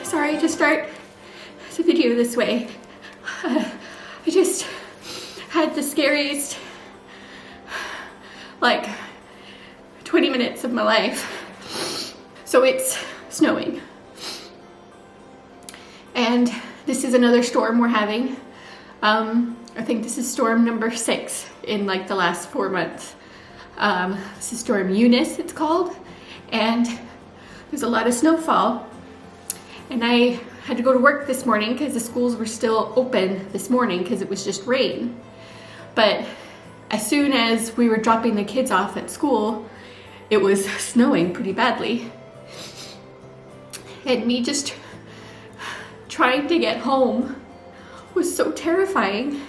Sorry to start the video this way. I just had the scariest, 20 minutes of my life. So it's snowing. And this is another storm we're having. I think this is storm number 6 in the last 4 months. This is Storm Eunice, it's called. And there's a lot of snowfall. And I had to go to work this morning because the schools were still open this morning because it was just rain. But as soon as we were dropping the kids off at school, it was snowing pretty badly. And me just trying to get home was so terrifying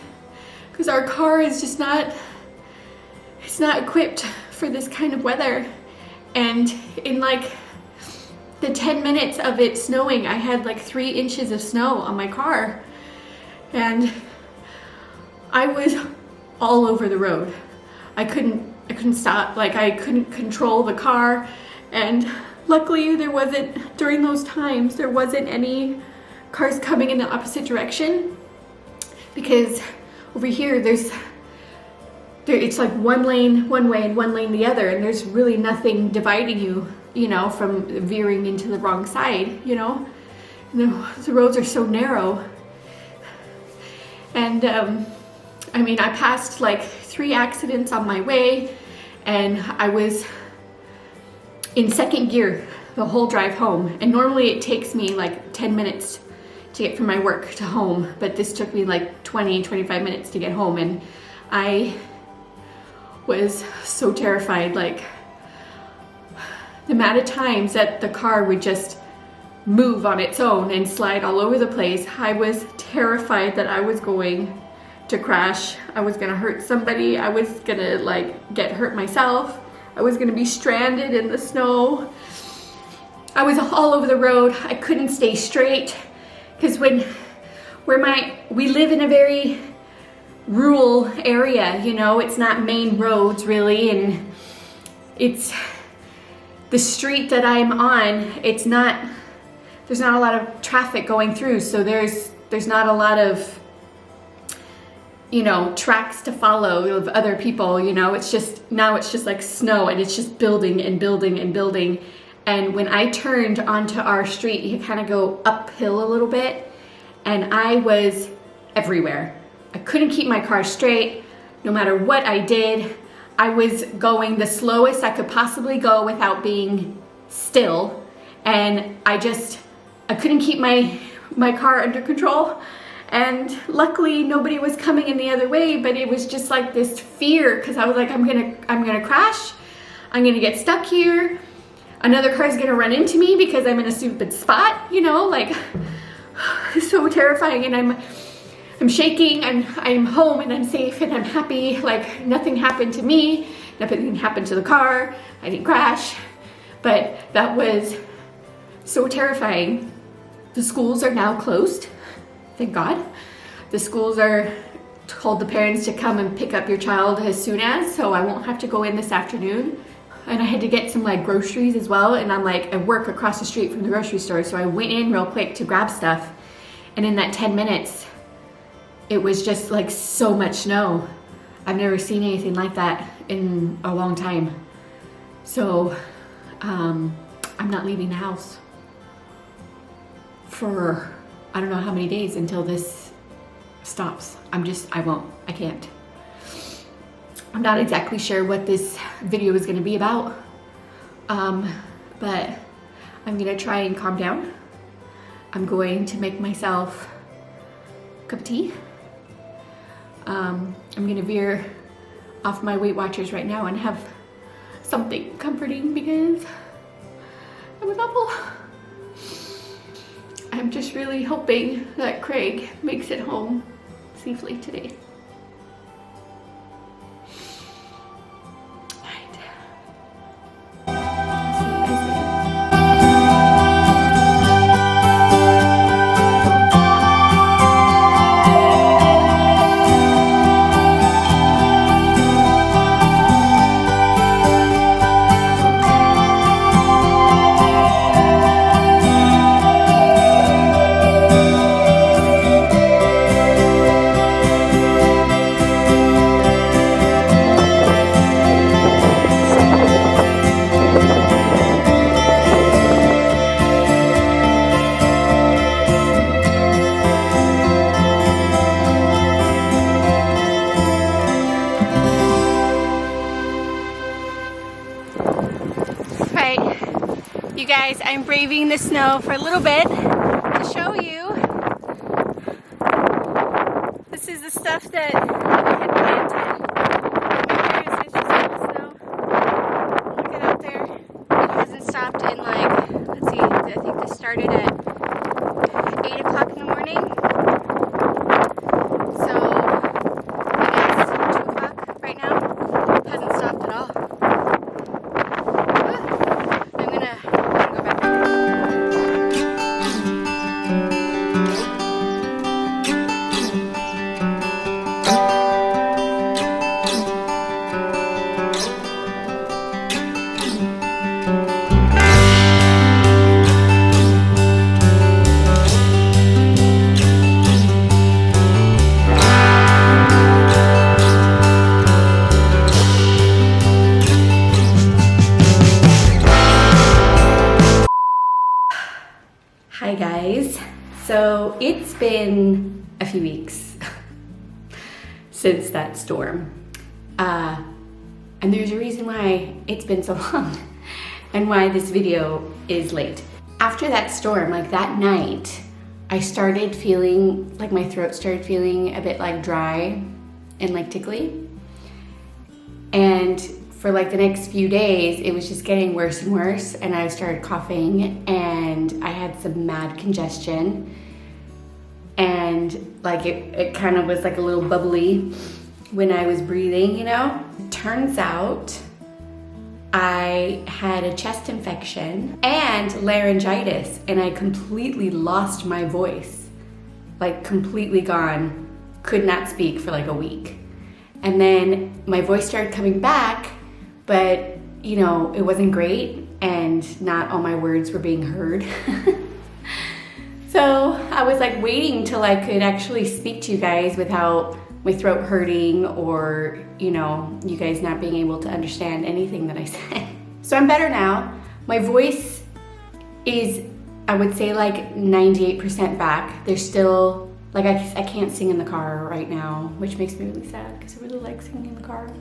because our car is just not equipped for this kind of weather. And in the 10 minutes of it snowing, I had 3 inches of snow on my car. And I was all over the road. I couldn't stop, I couldn't control the car. And luckily during those times, there wasn't any cars coming in the opposite direction, because over here it's one lane one way and one lane the other, and there's really nothing dividing you know, from veering into the wrong side, you know. The roads are so narrow. And I passed 3 accidents on my way, and I was in second gear the whole drive home. And normally it takes me 10 minutes to get from my work to home, but this took me 20-25 minutes to get home. And I was so terrified, the amount of times that the car would just move on its own and slide all over the place. I was terrified that I was going to crash. I was gonna hurt somebody. I was gonna get hurt myself. I was gonna be stranded in the snow. I was all over the road. I couldn't stay straight because we live in a very rural area, you know. It's not main roads really, and it's the street that I'm on, there's not a lot of traffic going through, so there's not a lot of, you know, tracks to follow of other people, you know. It's just snow, and it's just building and building and building. And when I turned onto our street, you kind of go uphill a little bit, and I was everywhere. I couldn't keep my car straight. No matter what I did, I was going the slowest I could possibly go without being still. And I couldn't keep my car under control. And luckily nobody was coming in the other way, but it was just this fear, because I was I'm gonna crash. I'm gonna get stuck here. Another car is gonna run into me because I'm in a stupid spot, you know, it's so terrifying. And I'm shaking, and I'm home, and I'm safe, and I'm happy. Nothing happened to me, nothing happened to the car, I didn't crash. But that was so terrifying. The schools are now closed, thank God. The schools are told the parents to come and pick up your child as soon as, so I won't have to go in this afternoon. And I had to get some groceries as well, and I'm I work across the street from the grocery store, so I went in real quick to grab stuff. And in that 10 minutes, it was just so much snow. I've never seen anything like that in a long time. So I'm not leaving the house for I don't know how many days until this stops. I can't. I'm not exactly sure what this video is gonna be about, but I'm gonna try and calm down. I'm going to make myself a cup of tea. I'm gonna veer off my Weight Watchers right now and have something comforting because it was awful. I'm just really hoping that Craig makes it home safely today. I'm braving the snow for a little bit to show you. This is the stuff that we had planted. It's just little snow. Look at out there. It hasn't stopped in like, let's see, I think this started at 8 o'clock in the morning. So it is 2 o'clock right now. It hasn't stopped at all. I'm gonna go back. Hi guys, so it's been a few weeks since that storm, and there's a reason why it's been so long and why this video is late. After that storm, like that night, I started feeling like my throat started feeling a bit like dry and like tickly, and for like the next few days, it was just getting worse and worse, and I started coughing, and I had some mad congestion, and like it kind of was like a little bubbly when I was breathing, you know? Turns out I had a chest infection and laryngitis, and I completely lost my voice, like completely gone, could not speak for like a week. And then my voice started coming back, but you know, it wasn't great and not all my words were being heard. So I was like waiting till I could actually speak to you guys without my throat hurting or, you know, you guys not being able to understand anything that I said. So I'm better now. My voice is, I would say, like 98% back. There's still, like I can't sing in the car right now, which makes me really sad because I really like singing in the car.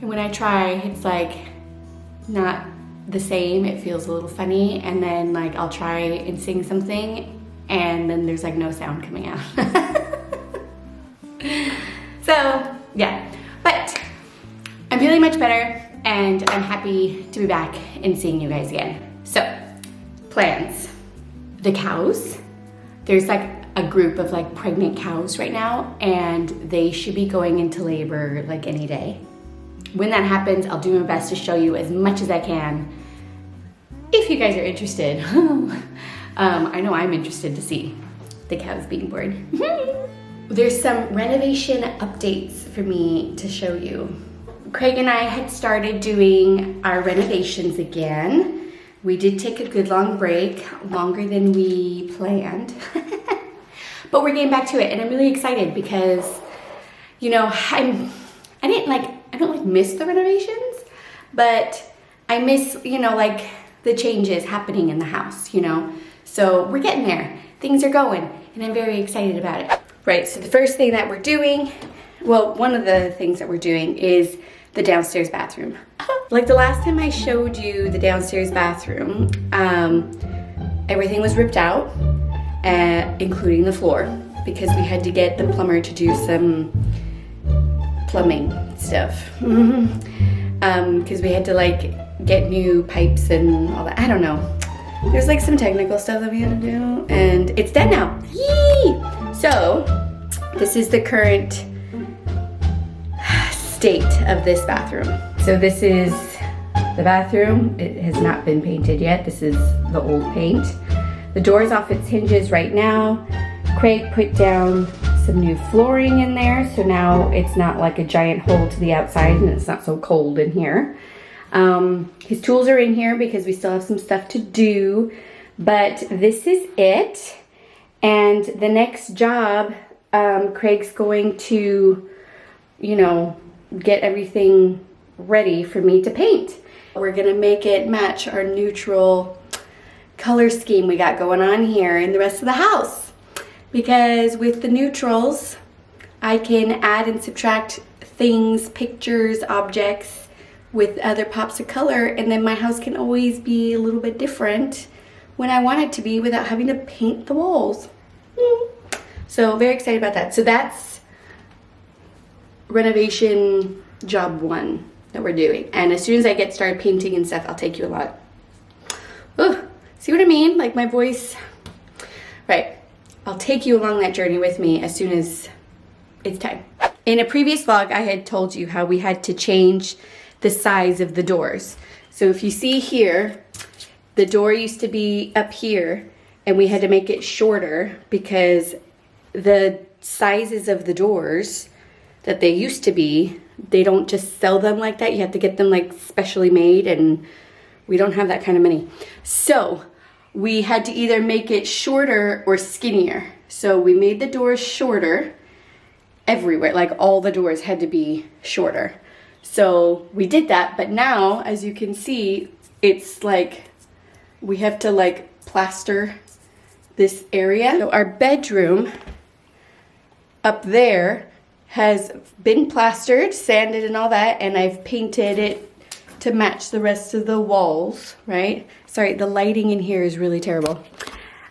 And when I try, it's like not the same. It feels a little funny. And then like I'll try and sing something and then there's like no sound coming out. So yeah, but I'm feeling much better and I'm happy to be back and seeing you guys again. So plans. The cows, there's like a group of like pregnant cows right now and they should be going into labor like any day. When that happens, I'll do my best to show you as much as I can. If you guys are interested. I know I'm interested to see the cows being born. There's some renovation updates for me to show you. Craig and I had started doing our renovations again. We did take a good long break, longer than we planned. But we're getting back to it and I'm really excited because, you know, I don't miss the renovations, but I miss, you know, like the changes happening in the house, you know? So we're getting there. Things are going and I'm very excited about it. Right, so the first thing that we're doing, well, one of the things that we're doing is the downstairs bathroom. Like the last time I showed you the downstairs bathroom, everything was ripped out, including the floor, because we had to get the plumber to do some plumbing stuff. Because we had to like get new pipes and all that. I don't know. There's like some technical stuff that we had to do and it's done now. Yee! So this is the current state of this bathroom. So this is the bathroom. It has not been painted yet. This is the old paint. The door is off its hinges right now. Craig put down some new flooring in there, so now it's not like a giant hole to the outside and it's not so cold in here. His tools are in here because we still have some stuff to do, but this is it. And the next job, Craig's going to, you know, get everything ready for me to paint. We're gonna make it match our neutral color scheme we got going on here in the rest of the house. Because with the neutrals, I can add and subtract things, pictures, objects with other pops of color, and then my house can always be a little bit different when I want it to be without having to paint the walls. So very excited about that. So that's renovation job 1 that we're doing. And as soon as I get started painting and stuff, I'll take you along. Ooh, see what I mean? Like my voice. Right. I'll take you along that journey with me as soon as it's time. In a previous vlog, I had told you how we had to change the size of the doors. So if you see here, the door used to be up here and we had to make it shorter because the sizes of the doors that they used to be, they don't just sell them like that. You have to get them like specially made, and we don't have that kind of money. So we had to either make it shorter or skinnier. So we made the doors shorter everywhere, like all the doors had to be shorter. So we did that, but now, as you can see, it's like we have to like plaster this area. So our bedroom up there has been plastered, sanded and all that, and I've painted it to match the rest of the walls, right? Sorry, the lighting in here is really terrible.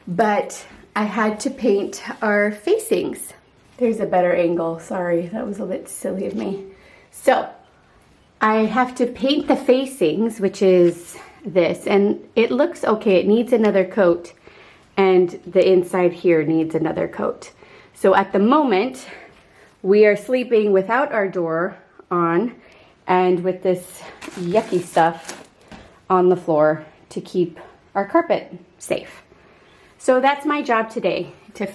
But I had to paint our facings. There's a better angle, sorry, that was a bit silly of me. So, I have to paint the facings, which is this, and it looks okay. It needs another coat, and the inside here needs another coat. So at the moment, we are sleeping without our door on and with this yucky stuff on the floor to keep our carpet safe. So that's my job today, to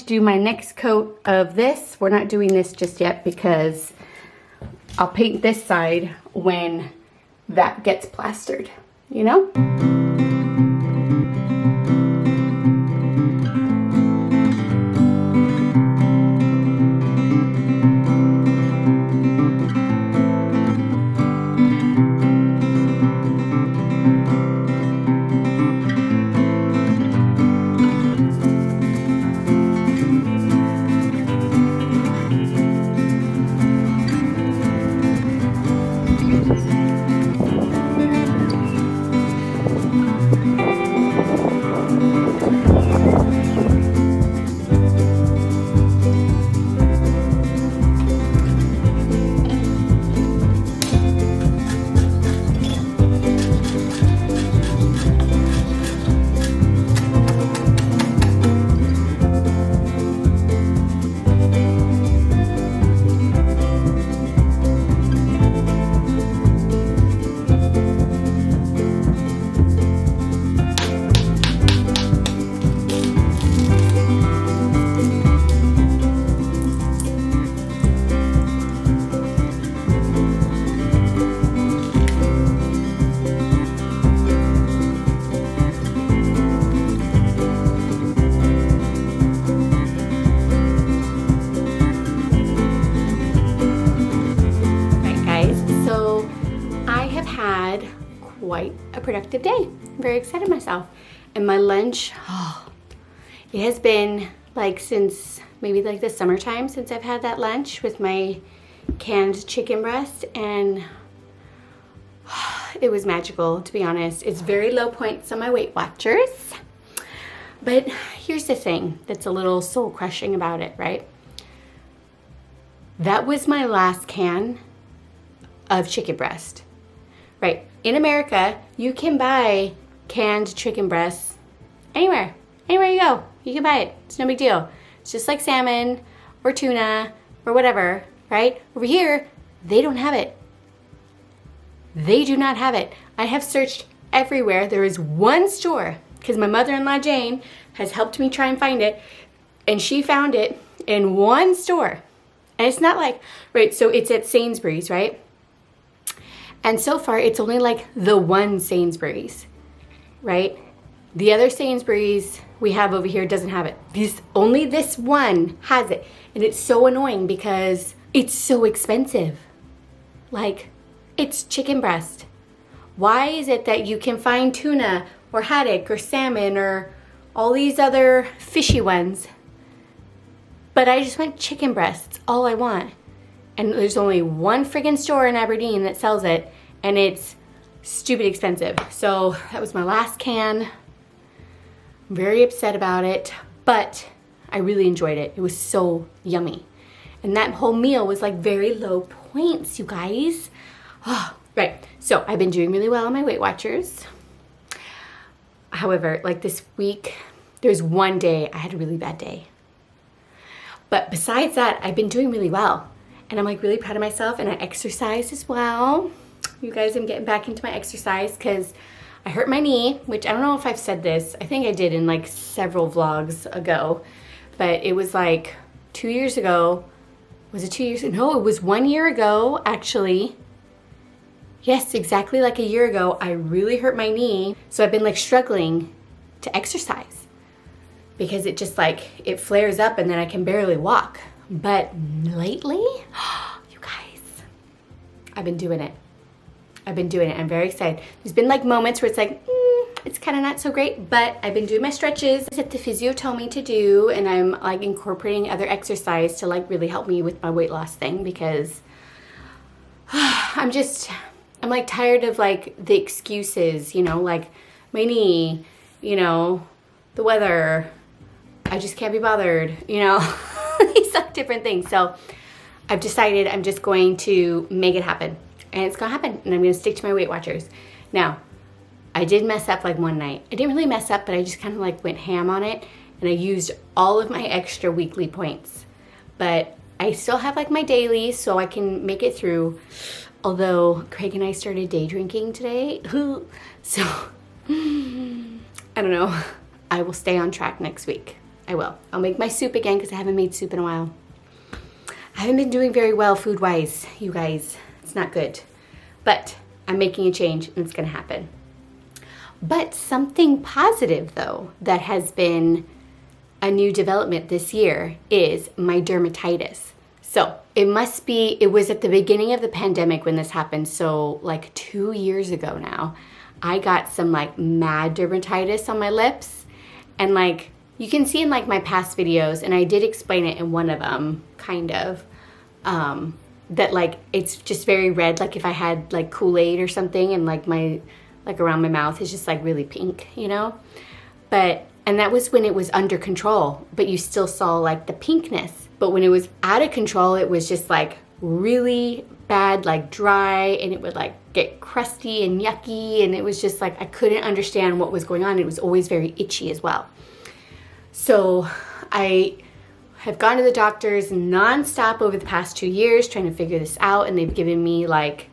do my next coat of this. We're not doing this just yet because I'll paint this side when that gets plastered, you know? Quite a productive day. I'm very excited myself. And my lunch, it has been like since maybe like the summertime since I've had that lunch with my canned chicken breast, and it was magical, to be honest. It's very low points on my Weight Watchers. But here's the thing that's a little soul crushing about it, right? That was my last can of chicken breast. Right, in America, you can buy canned chicken breasts anywhere you go. You can buy it, it's no big deal. It's just like salmon or tuna or whatever, right? Over here, they don't have it. They do not have it. I have searched everywhere. There is one store, because my mother-in-law Jane has helped me try and find it, and she found it in one store. And it's not like, right, so it's at Sainsbury's, right? And so far, it's only like the one Sainsbury's, right? The other Sainsbury's we have over here doesn't have it. Only this one has it. And it's so annoying because it's so expensive. Like, it's chicken breast. Why is it that you can find tuna or haddock or salmon or all these other fishy ones, but I just want chicken breasts, all I want? And there's only one friggin' store in Aberdeen that sells it, and it's stupid expensive. So that was my last can. I'm very upset about it, but I really enjoyed it. It was so yummy. And that whole meal was like very low points, you guys. Oh, right, so I've been doing really well on my Weight Watchers. However, like this week, there's one day I had a really bad day. But besides that, I've been doing really well. And I'm like really proud of myself, and I exercised as well. You guys, I'm getting back into my exercise because I hurt my knee, which I don't know if I've said this. I think I did in like several vlogs ago, but it was like 2 years ago. Was it 2 years? No, it was 1 year ago, actually. Yes, exactly like a year ago, I really hurt my knee. So I've been like struggling to exercise because it just like, it flares up and then I can barely walk. But lately, you guys, I've been doing it. I've been doing it. I'm very excited. There's been like moments where it's like, it's kind of not so great, but I've been doing my stretches that the physio told me to do, and I'm like incorporating other exercise to like really help me with my weight loss thing because I'm like tired of like the excuses, you know, like my knee, you know, the weather, I just can't be bothered, you know. These are different things. So I've decided I'm just going to make it happen, and it's gonna happen, and I'm gonna stick to my Weight Watchers. Now, I did mess up like one night. I didn't really mess up, but I just kind of like went ham on it, and I used all of my extra weekly points. But I still have like my dailies, so I can make it through. Although Craig and I started day drinking today, so I don't know. I will stay on track next week. I will. I'll make my soup again because I haven't made soup in a while. I haven't been doing very well food-wise, you guys. It's not good. But I'm making a change, and it's going to happen. But something positive, though, that has been a new development this year is my dermatitis. So it was at the beginning of the pandemic when this happened. So like 2 years ago now, I got some like mad dermatitis on my lips, and like, you can see in like my past videos, and I did explain it in one of them, kind of, that like it's just very red, like if I had like Kool-Aid or something, and like my, like around my mouth is just like really pink, you know? And that was when it was under control, but you still saw like the pinkness. But when it was out of control, it was just like really bad, like dry, and it would like get crusty and yucky, and it was just like I couldn't understand what was going on. It was always very itchy as well. So I have gone to the doctors nonstop over the past 2 years trying to figure this out, and they've given me like,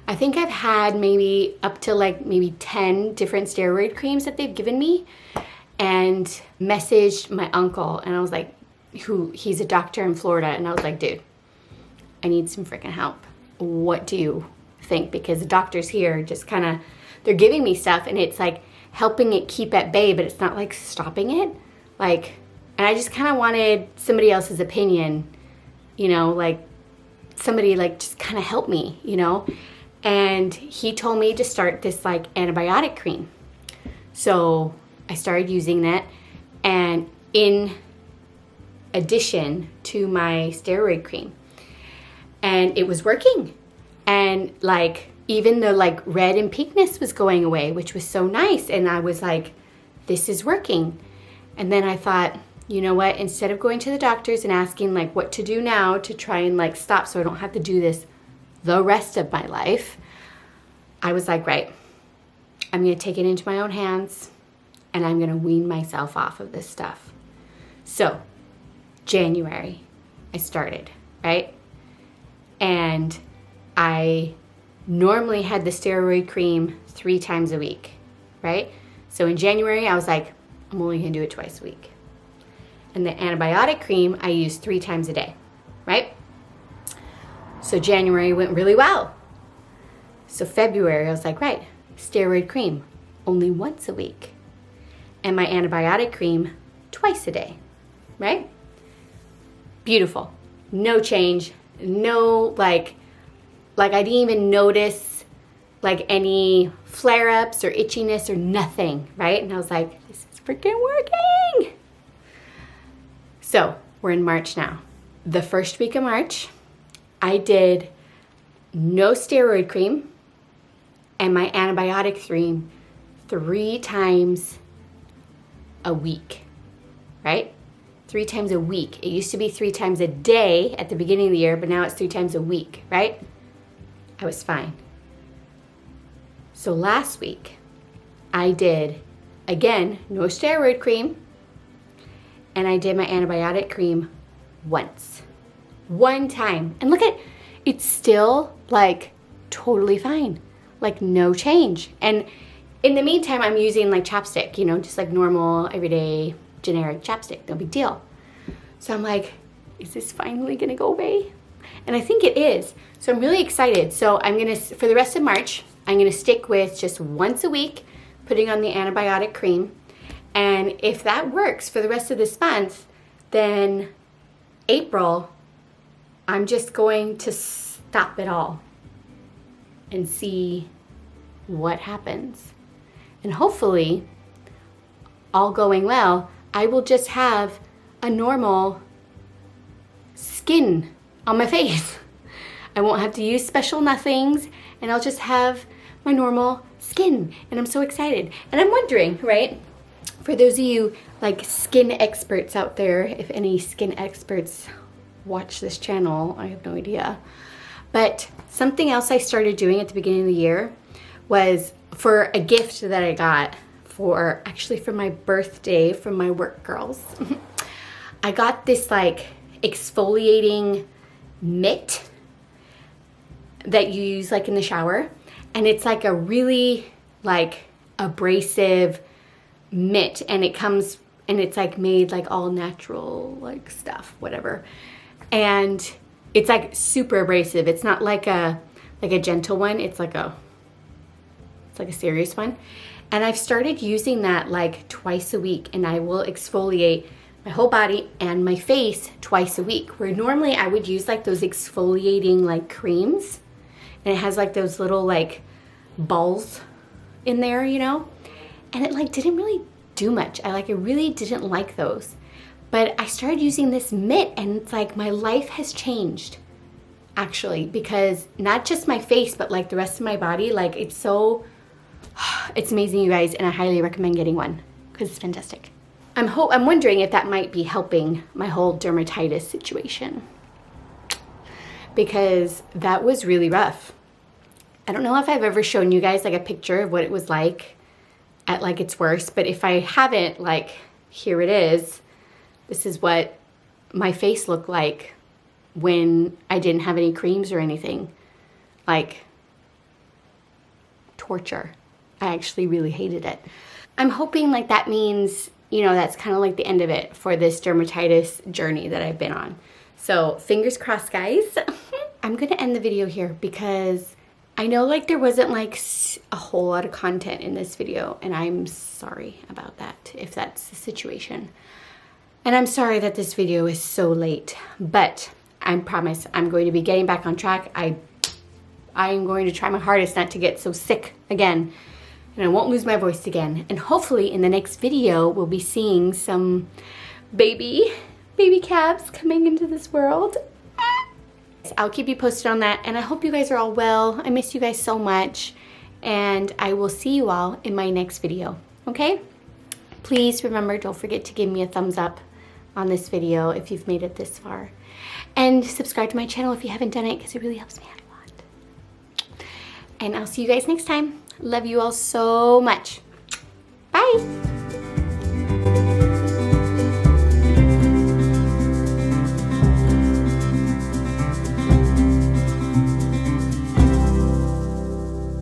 I think I've had maybe up to like maybe 10 different steroid creams that they've given me, and messaged my uncle, and I was like, he's a doctor in Florida, and I was like, dude, I need some freaking help. What do you think? Because the doctors here just kind of, they're giving me stuff, and it's like helping it keep at bay, but it's not like stopping it. Like, and I just kind of wanted somebody else's opinion, you know, like somebody like just kind of help me, you know. And he told me to start this like antibiotic cream. So I started using that, and in addition to my steroid cream, and it was working. And like even the like red and pinkness was going away, which was so nice. And I was like, this is working. And then I thought, you know what, instead of going to the doctors and asking like what to do now to try and like stop so I don't have to do this the rest of my life, I was like, right, I'm gonna take it into my own hands, and I'm gonna wean myself off of this stuff. So January, I started, right? And I normally had the steroid cream 3 times a week, right? So in January, I was like, I'm only gonna do it twice a week. And the antibiotic cream, I used 3 times a day, right? So January went really well. So February, I was like, right, steroid cream, only once a week. And my antibiotic cream, twice a day, right? Beautiful. No change, no like I didn't even notice like any flare-ups or itchiness or nothing, right? And I was like, this is freaking working. So we're in March now. The first week of March, I did no steroid cream, and my antibiotic cream 3 times a week, right? 3 times a week. It used to be 3 times a day at the beginning of the year, but now it's 3 times a week, right? I was fine. So last week, I did, again, no steroid cream, and I did my antibiotic cream once. 1 time. And look at, it's still like totally fine. Like no change. And in the meantime, I'm using like chapstick, you know, just like normal, everyday, generic chapstick. No big deal. So I'm like, is this finally gonna go away? And I think it is. So I'm really excited. So I'm gonna, for the rest of March, I'm gonna stick with just once a week, putting on the antibiotic cream. And if that works for the rest of this month, then April, I'm just going to stop it all and see what happens. And hopefully, all going well, I will just have a normal skin on my face. I won't have to use special nothings, and I'll just have my normal skin. And I'm so excited. And I'm wondering, right, for those of you like skin experts out there, if any skin experts watch this channel, I have no idea. But something else I started doing at the beginning of the year was for a gift that I got for, actually for my birthday from my work girls. I got this like exfoliating mitt that you use like in the shower. And it's like a really like abrasive mitt, and it comes, and it's like made like all natural like stuff, whatever. And it's like super abrasive. It's not like a gentle one. It's like a serious one. And I've started using that like twice a week, and I will exfoliate my whole body and my face twice a week, where normally I would use like those exfoliating like creams, and it has like those little like balls in there, you know, and it like didn't really do much. I really didn't like those. But I started using this mitt, and it's like my life has changed, actually, because not just my face, but like the rest of my body, like it's amazing, you guys, and I highly recommend getting one because it's fantastic. I'm wondering if that might be helping my whole dermatitis situation, because that was really rough. I don't know if I've ever shown you guys like a picture of what it was like at like its worst, but if I haven't, like here it is. This is what my face looked like when I didn't have any creams or anything. Like torture. I actually really hated it. I'm hoping like that means, you know, that's kind of like the end of it for this dermatitis journey that I've been on. So fingers crossed, guys. I'm gonna end the video here because I know like there wasn't like a whole lot of content in this video, and I'm sorry about that if that's the situation. And I'm sorry that this video is so late, but I promise I'm going to be getting back on track. I'm going to try my hardest not to get so sick again, and I won't lose my voice again. And hopefully in the next video, we'll be seeing some baby calves coming into this world. I'll keep you posted on that, and I hope you guys are all well. I miss you guys so much, and I will see you all in my next video, okay? Please remember, don't forget to give me a thumbs up on this video if you've made it this far. And subscribe to my channel if you haven't done it, because it really helps me out a lot. And I'll see you guys next time. Love you all so much. Bye.